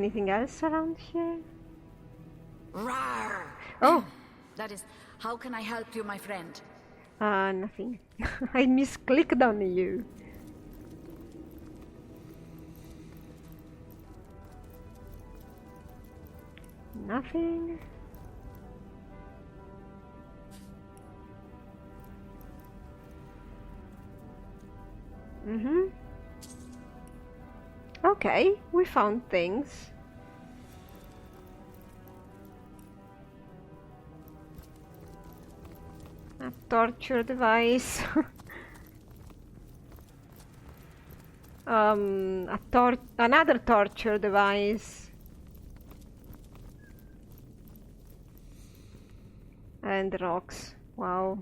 Anything else around here? Rawr! Oh! That is, how can I help you, my friend? Nothing. I misclicked on you. Nothing. Okay, we found things. A torture device. Another torture device. And rocks. Wow.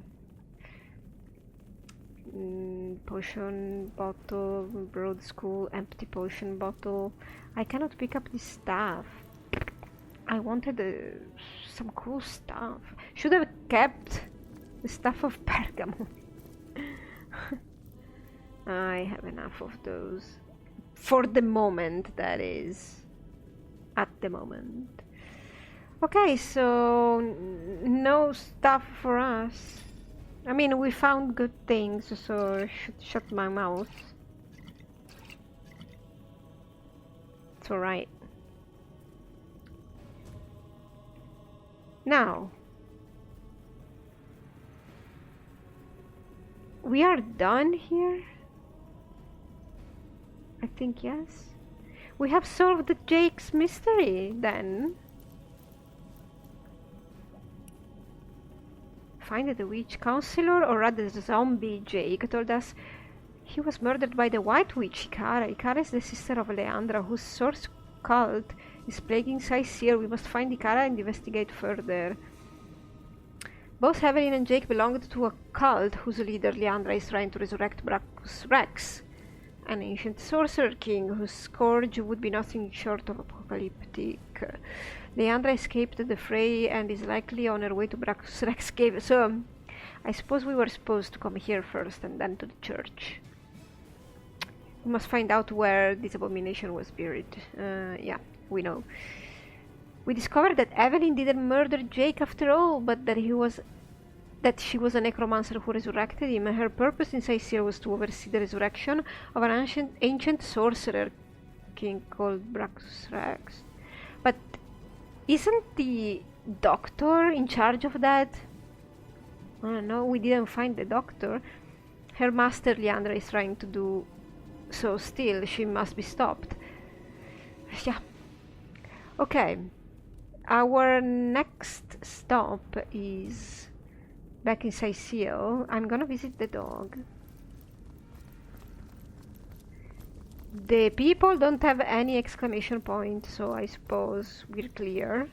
Potion bottle, broad school, empty potion bottle. I cannot pick up this stuff. I wanted some cool stuff. Should have kept the stuff of Pergamon. I have enough of those. For the moment, that is. At the moment. Okay, so no stuff for us. I mean, we found good things, so I should shut my mouth. It's alright. Now, we are done here? I think yes. We have solved Jake's mystery, then. Find the witch counselor, or rather the zombie Jake told us he was murdered by the white witch Ikara. Ikara is the sister of Leandra, whose source cult is plaguing Saisir. We must find Ikara and investigate further. Both Evelyn and Jake belonged to a cult whose leader Leandra is trying to resurrect Brachus Rex, an ancient sorcerer king whose scourge would be nothing short of apocalyptic. Leandra escaped the fray and is likely on her way to Brachus Rex cave, so I suppose we were supposed to come here first and then to the church. We must find out where this abomination was buried. Yeah, we know. We discovered that Evelyn didn't murder Jake after all, but that she was a necromancer who resurrected him. Her purpose in Saisir was to oversee the resurrection of an ancient sorcerer king called Brachus Rex. But isn't the doctor in charge of that? I don't know, we didn't find the doctor. Her master Leandra is trying to do so still. She must be stopped. Yeah. Okay. Our next stop is back in Saisir. I'm gonna visit the dog. The people don't have any exclamation point, so I suppose we're clear.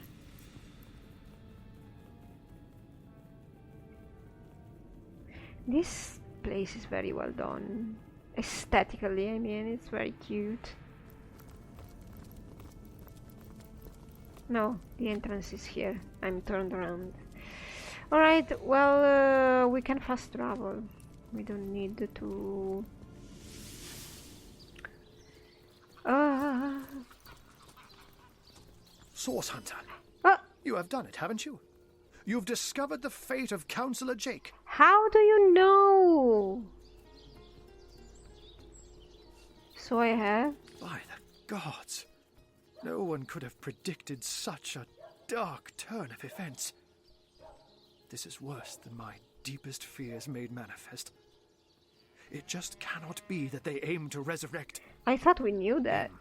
This place is very well done. Aesthetically, I mean, it's very cute. No, the entrance is here. I'm turned around. Alright, well, we can fast travel. We don't need to... Source Hunter. Oh, You have done it, haven't you? You've discovered the fate of Counselor Jake. how do you know? So I have. By the gods. No one could have predicted such a dark turn of events. This is worse than my deepest fears made manifest. It just cannot be that they aim to resurrect I thought we knew that.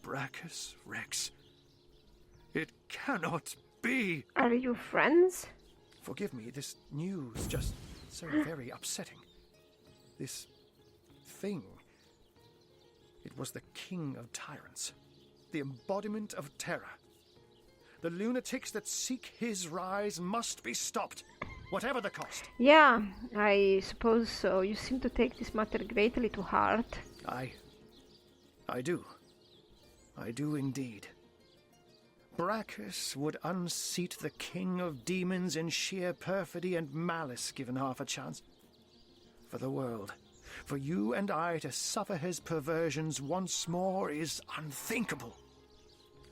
Brachus Rex. It cannot be. Are you friends? Forgive me, this news just so very upsetting. This thing. It was the king of tyrants. The embodiment of terror. The lunatics that seek his rise must be stopped, whatever the cost. Yeah, I suppose so. You seem to take this matter greatly to heart. I do. I do indeed. Brachus would unseat the king of demons in sheer perfidy and malice given half a chance. For the world, for you and I to suffer his perversions once more is unthinkable.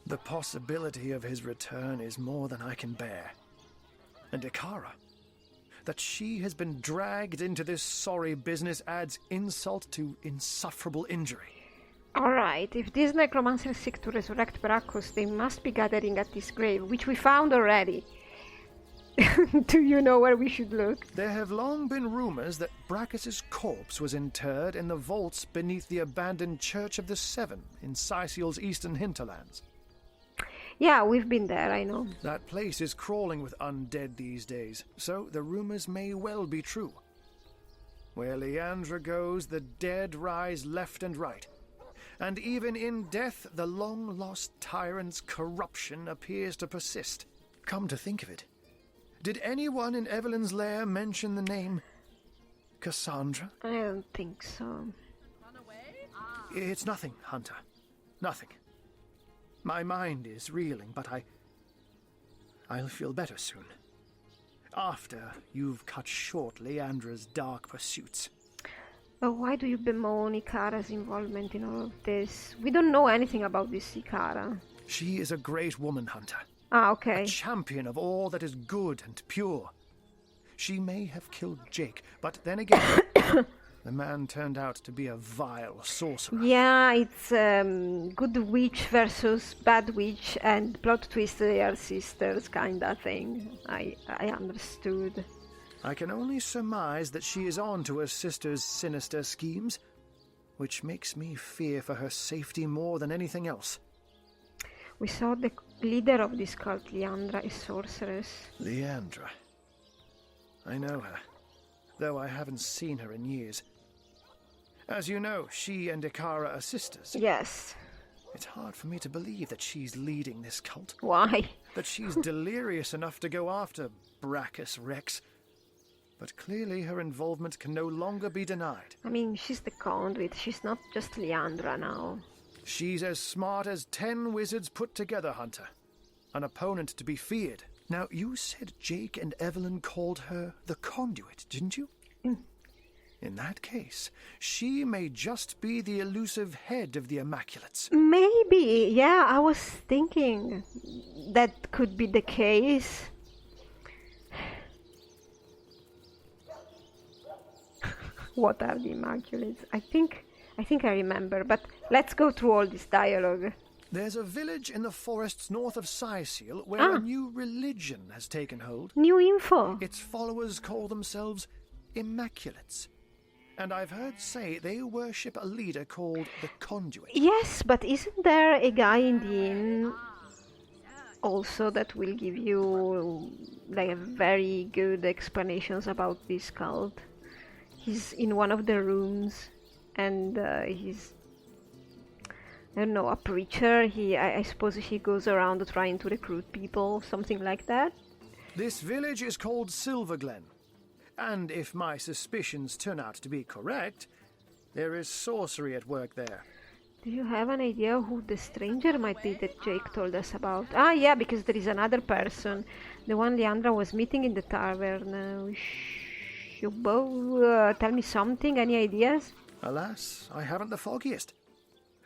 The possibility of his return is more than I can bear. And Ikara, that she has been dragged into this sorry business adds insult to insufferable injury. Alright, if these necromancers seek to resurrect Brachus, they must be gathering at this grave, which we found already. Do you know where we should look? There have long been rumors that Brachus's corpse was interred in the vaults beneath the abandoned Church of the Seven in Sicil's eastern hinterlands. Yeah, we've been there, I know. That place is crawling with undead these days, so the rumors may well be true. Where Leandra goes, the dead rise left and right. And even in death, the long-lost tyrant's corruption appears to persist. Come to think of it, did anyone in Evelyn's lair mention the name Cassandra? I don't think so. It's nothing, Hunter. Nothing. My mind is reeling, but I'll feel better soon. After you've cut short Leandra's dark pursuits. Oh, why do you bemoan Ikara's involvement in all of this? We don't know anything about this Ikara. She is a great woman, Hunter. Ah, okay. A champion of all that is good and pure. She may have killed Jake, but then again, the man turned out to be a vile sorcerer. Yeah, it's good witch versus bad witch, and plot twist they are sisters kind of thing. I understood. I can only surmise that she is on to her sister's sinister schemes, which makes me fear for her safety more than anything else. We saw the leader of this cult, Leandra, is sorceress. Leandra. I know her, though I haven't seen her in years. As you know, she and Ikara are sisters. Yes. It's hard for me to believe that she's leading this cult. Why? That she's delirious enough to go after Brachus Rex. But clearly her involvement can no longer be denied. I mean, she's the conduit. She's not just Leandra now. She's as smart as 10 wizards put together, Hunter. An opponent to be feared. Now, you said Jake and Evelyn called her the conduit, didn't you? In that case, she may just be the elusive head of the Immaculates. Maybe, yeah, I was thinking that could be the case. What are the Immaculates? I think I remember, but let's go through all this dialogue. There's a village in the forests north of Sicil where a new religion has taken hold. New info. Its followers call themselves Immaculates. And I've heard say they worship a leader called the Conduit. Yes, but isn't there a guy in the inn also that will give you like very good explanations about this cult? He's in one of the rooms, and he's, I don't know, a preacher. I suppose he goes around trying to recruit people, something like that. This village is called Silverglen. And if my suspicions turn out to be correct, there is sorcery at work there. Do you have an idea who the stranger might be that Jake told us about? Ah, yeah, because there is another person. The one Leandra was meeting in the tavern. You both tell me something, any ideas? Alas, I haven't the foggiest.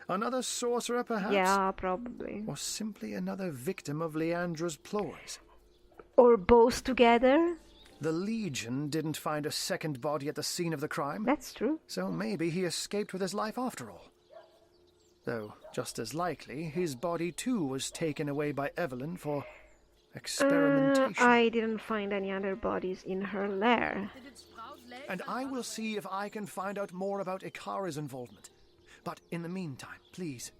Another sorcerer, perhaps? Yeah, probably. Or simply another victim of Leandra's ploys. Or both together? The Legion didn't find a second body at the scene of the crime. That's true. So maybe he escaped with his life after all. Though, just as likely, his body too was taken away by Evelyn for experimentation. I didn't find any other bodies in her lair. And I will see if I can find out more about Ikara's involvement. But in the meantime, please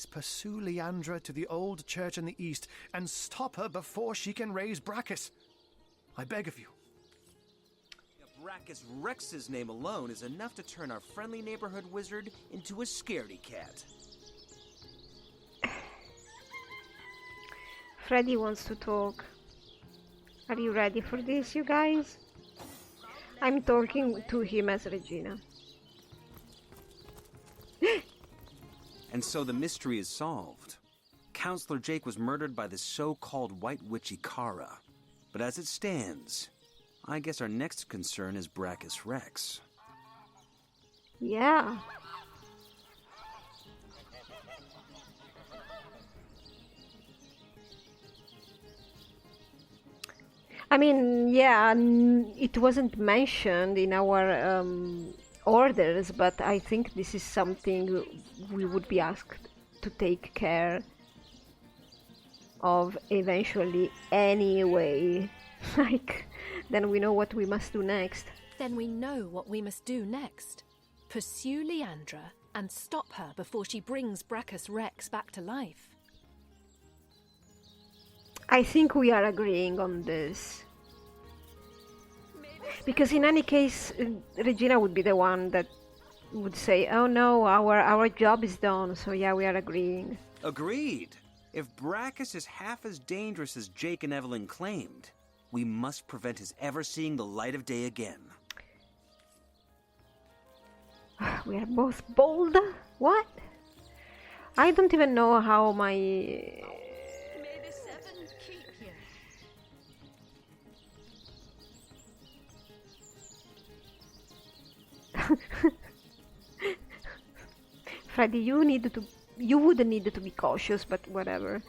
pursue Leandra to the old church in the east and stop her before she can raise Brachus. I beg of you. Brachus Rex's name alone is enough to turn our friendly neighborhood wizard into a scaredy cat. Freddy wants to talk. Are you ready for this, you guys? I'm talking to him as Regina. And so the mystery is solved. Counselor Jake was murdered by the so-called White Witch Ikara. But as it stands, I guess our next concern is Brachus Rex. Yeah. I mean, yeah, it wasn't mentioned in our orders, but I think this is something we would be asked to take care of eventually anyway. Like, then we know what we must do next. Then we know what we must do next. Pursue Leandra and stop her before she brings Brachus Rex back to life. I think we are agreeing on this. Because in any case, Regina would be the one that would say, oh no, our job is done, so yeah, we are agreeing. Agreed. If Brachus is half as dangerous as Jake and Evelyn claimed, we must prevent his ever seeing the light of day again. We are both bold? What? I don't even know how my... May the seven keep you. Freddy, you would need to be cautious, but whatever.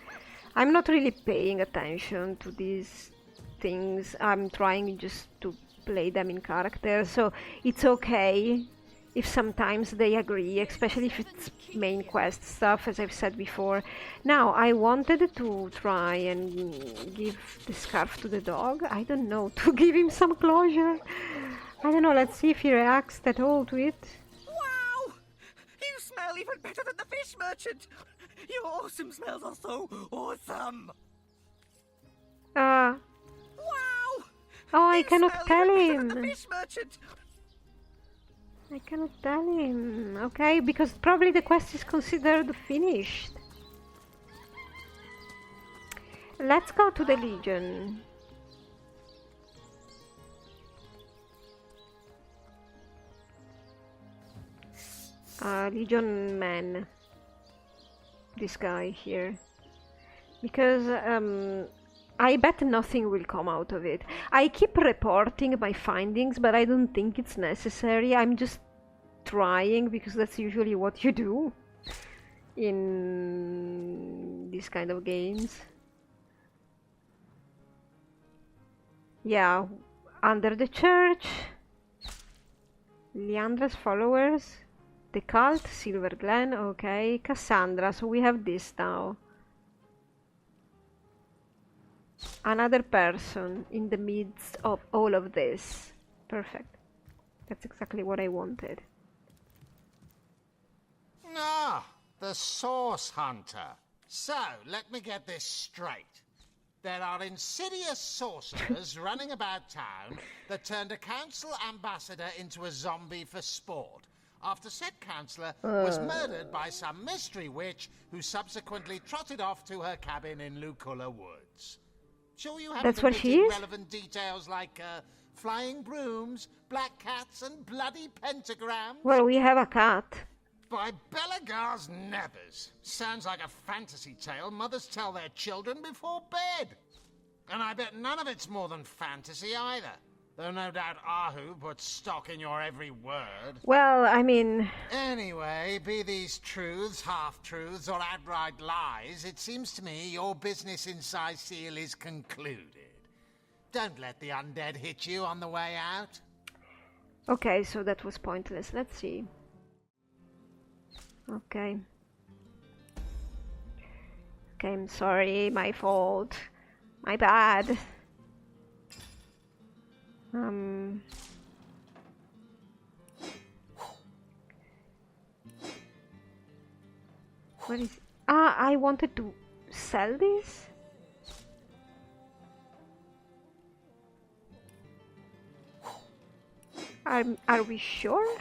I'm not really paying attention to these things. I'm trying just to play them in character, so it's okay if sometimes they agree, especially if it's main quest stuff, as I've said before. Now, I wanted to try and give the scarf to the dog. I don't know, to give him some closure. I don't know, let's see if he reacts at all to it. Wow! You smell even better than the fish merchant! Your awesome smells are so awesome! Wow! Oh, I You cannot smell tell even better than him. the fish merchant! I cannot tell him, okay? Because probably the quest is considered finished. Let's go to the Legion. Legion man. This guy here. Because, I bet nothing will come out of it. I keep reporting my findings, but I don't think it's necessary. I'm just trying, because that's usually what you do in these kind of games. Yeah, under the church, Leandra's followers, the cult, Silver Glen, okay, Cassandra, so we have this now. Another person in the midst of all of this. Perfect. That's exactly what I wanted. Ah, the Source Hunter. So, let me get this straight. There are insidious sorcerers running about town that turned a council ambassador into a zombie for sport, after said councillor was murdered by some mystery witch who subsequently trotted off to her cabin in Luculla Woods. Sure you haven't That's what she omitted is? relevant details like flying brooms, black cats, and bloody pentagrams? Well, we have a cat. By Belagar's nebbers. Sounds like a fantasy tale mothers tell their children before bed. And I bet none of it's more than fantasy either. Though no doubt Ahu puts stock in your every word. Well, I mean... Anyway, be these truths, half-truths, or outright lies, it seems to me your business in Cyseal is concluded. Don't let the undead hit you on the way out. Okay, so that was pointless. Let's see. Okay. Okay, I'm sorry, my fault. My bad. What is... Ah, I wanted to sell this? Are we sure?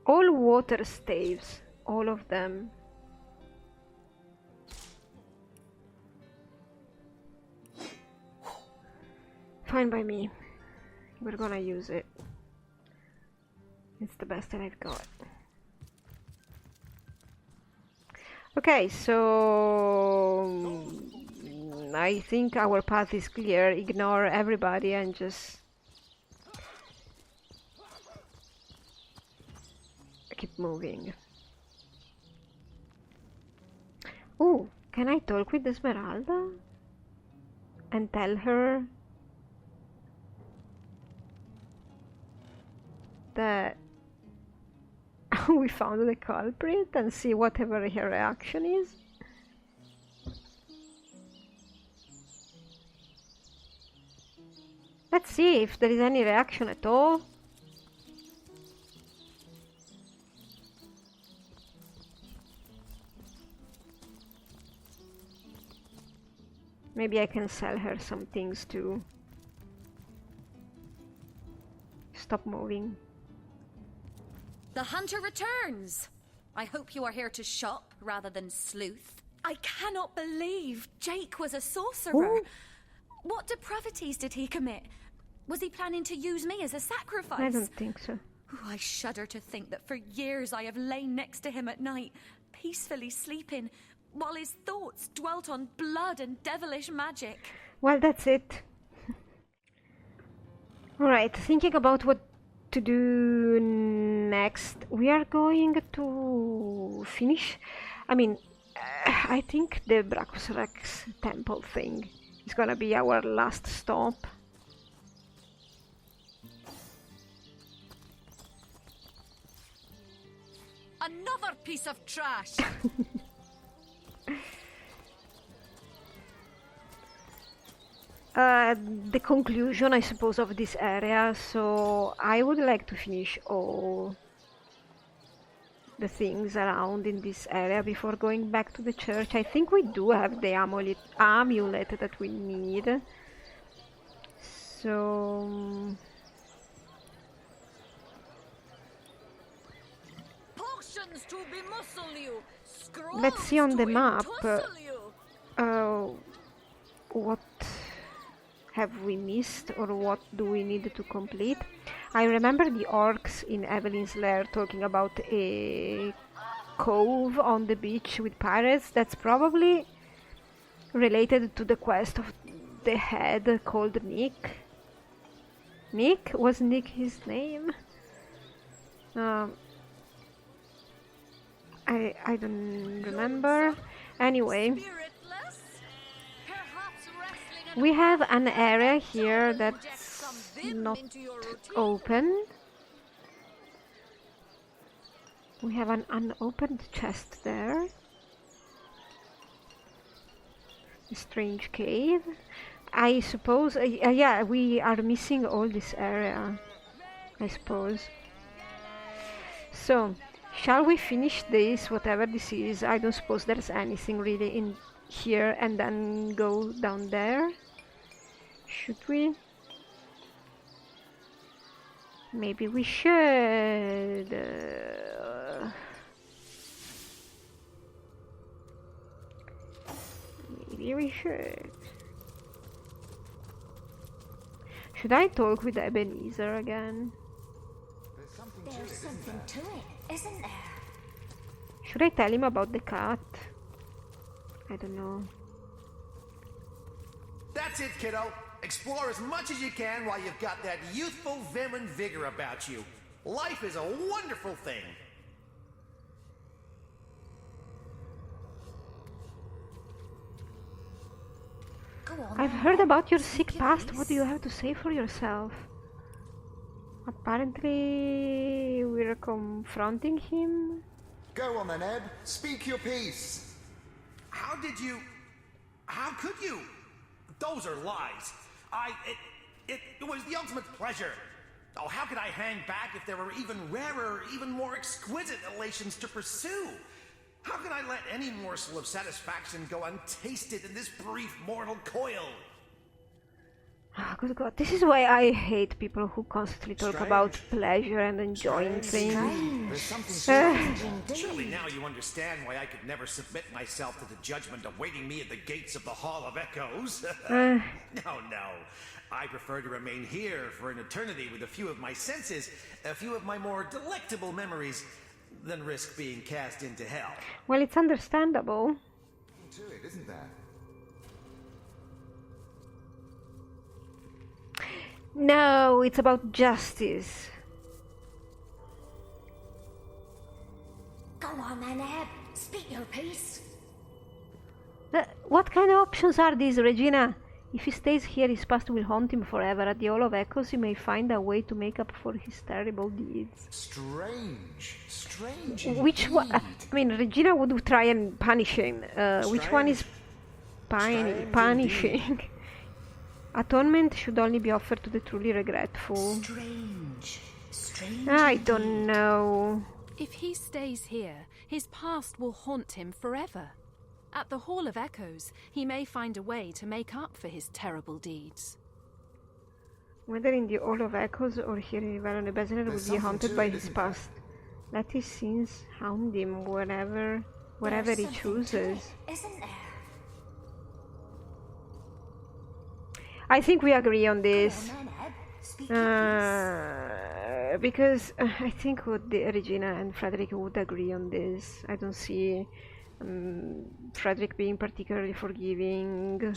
All water staves, all of them. Fine by me. We're gonna use it. It's the best that I've got. Okay, so I think our path is clear. Ignore everybody and just keep moving. Oh, can I talk with Esmeralda? And tell her that we found the culprit and see whatever her reaction is? Let's see if there is any reaction at all. Maybe I can sell her some things to stop moving. The hunter returns! I hope you are here to shop rather than sleuth. I cannot believe Jake was a sorcerer. Ooh. What depravities did he commit? Was he planning to use me as a sacrifice? I don't think so. Ooh, I shudder to think that for years I have lain next to him at night, peacefully sleeping, while his thoughts dwelt on blood and devilish magic. Well, that's it. Alright, thinking about what to do next. We are going to finish. I think the Brachus Rex temple thing is gonna be our last stop. Another piece of trash! The conclusion, I suppose, of this area, so I would like to finish all the things around in this area before going back to the church. I think we do have the amulet that we need, so Potions to bemuscle you! let's see on the map you. what have we missed or what do we need to complete. I remember the orcs in Evelyn's lair talking about a cove on the beach with pirates. That's probably related to the quest of the head called Nick. Nick? Was Nick his name? I don't remember. Anyway, we have an area here that's not open. We have an unopened chest there. A strange cave. I suppose, yeah, we are missing all this area, I suppose. So, shall we finish this, whatever this is? I don't suppose there's anything really in here and then go down there. Should we? Maybe we should. Maybe we should. Should I talk with Ebenezer again? There's something to it, isn't there? Should I tell him about the cat? I don't know. That's it, kiddo. Explore as much as you can while you've got that youthful vim and vigor about you. Life is a wonderful thing. Go on. I've heard about your sick past. What do you have to say for yourself? Apparently, we're confronting him. Go on then, Eb. Speak your piece. How could you? Those are lies. It was the ultimate pleasure. Oh, how could I hang back if there were even rarer, even more exquisite elations to pursue? How could I let any morsel of satisfaction go untasted in this brief mortal coil? Oh, good God, this is why I hate people who constantly talk about pleasure and enjoying things. There's something Surely now you understand why I could never submit myself to the judgment awaiting me at the gates of the Hall of Echoes. No. I prefer to remain here for an eternity with a few of my senses, a few of my more delectable memories, than risk being cast into hell. Well, it's understandable. to it, isn't there? No, it's about justice. Go on then, Eb. Speak your piece. What kind of options are these, Regina? If he stays here, his past will haunt him forever. At the Hall of Echoes, he may find a way to make up for his terrible deeds. Strange. Which one? I mean, Regina would try and punish him. Which one is punishing? Atonement should only be offered to the truly regretful. Strange. I don't know. If he stays here, his past will haunt him forever. At the Hall of Echoes, he may find a way to make up for his terrible deeds. Whether in the Hall of Echoes or here in Vallon the Bezener will be haunted by his past. Let his sins hound him wherever he chooses. Isn't there? I think we agree on this. Go on then, Eb. Speak your piece. Because I think Regina and Frederick would agree on this. I don't see Frederick being particularly forgiving.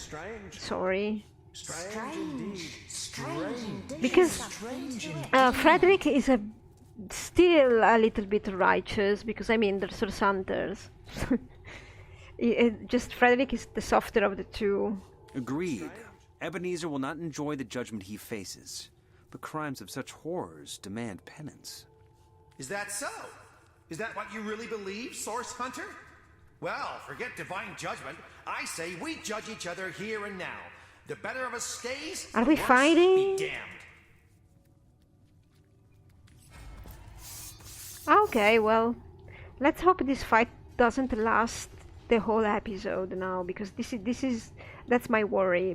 Sorry. Strange. Because Frederick is still a little bit righteous, because I mean, they're source hunters. Just Frederick is the softer of the two. Agreed. Ebenezer will not enjoy the judgment he faces, but crimes of such horrors demand penance. Is that so? Is that what you really believe, Source Hunter? Well, forget divine judgment. I say we judge each other here and now. The better of us stays. Are we the worse fighting? Be damned. Okay, well, let's hope this fight doesn't last the whole episode now, because that's my worry.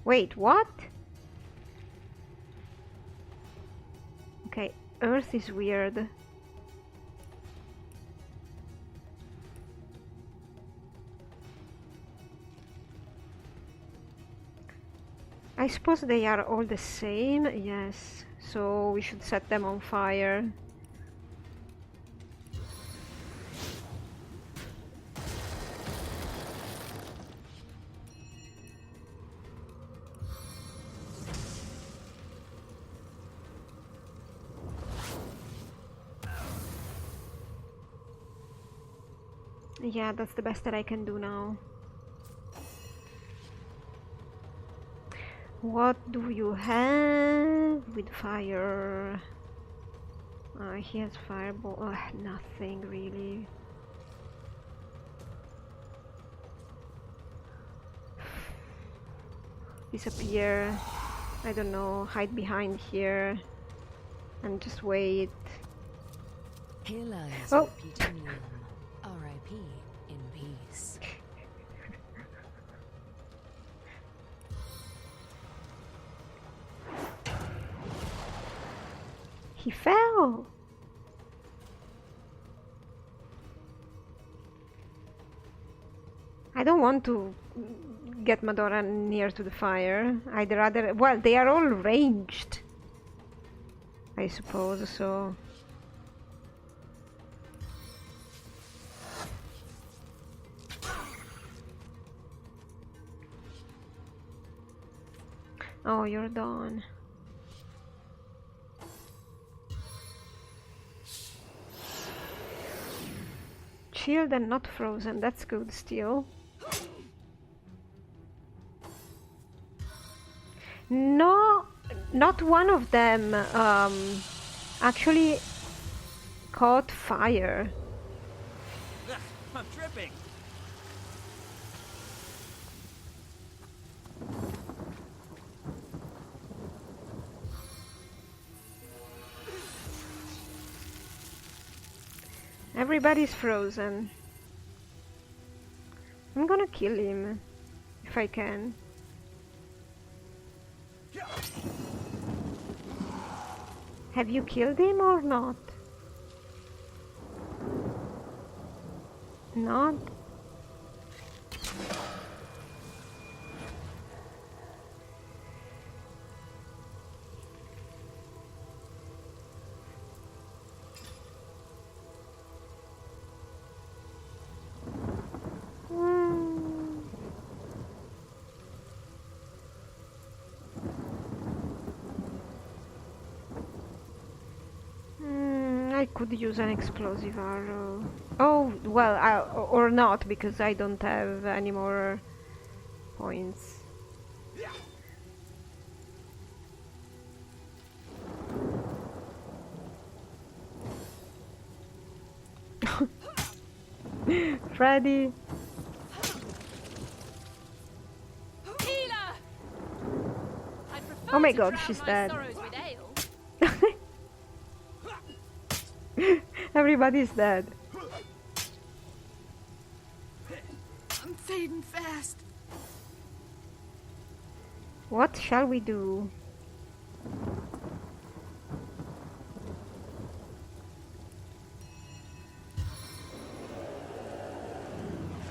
Wait, what? Okay, Earth is weird. I suppose they are all the same, yes, so we should set them on fire. Yeah, that's the best that I can do now. What do you have with fire? He has fireball. Nothing really. Disappear. I don't know. Hide behind here and just wait. Here lies Oh. Plutonium, R.I.P. in peace. He fell! I don't want to get Madora near to the fire. I'd rather... Well, they are all ranged, I suppose, so... Oh, you're done. Chilled and not frozen, that's good still. No, not one of them actually caught fire. Ugh, I'm tripping. Everybody's frozen. I'm gonna kill him if I can. Have you killed him or not? Not? I could use an explosive arrow. Oh, well, or not, because I don't have any more points. Freddy! Oh my god, she's dead. Everybody's dead. I'm fading fast. What shall we do?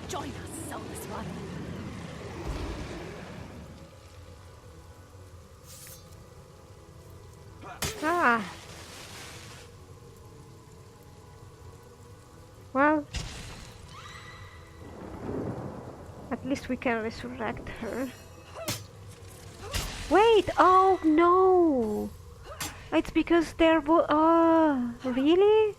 Join us, soulless one. Ah! Well, at least we can resurrect her. Wait! Oh no! It's because they're really?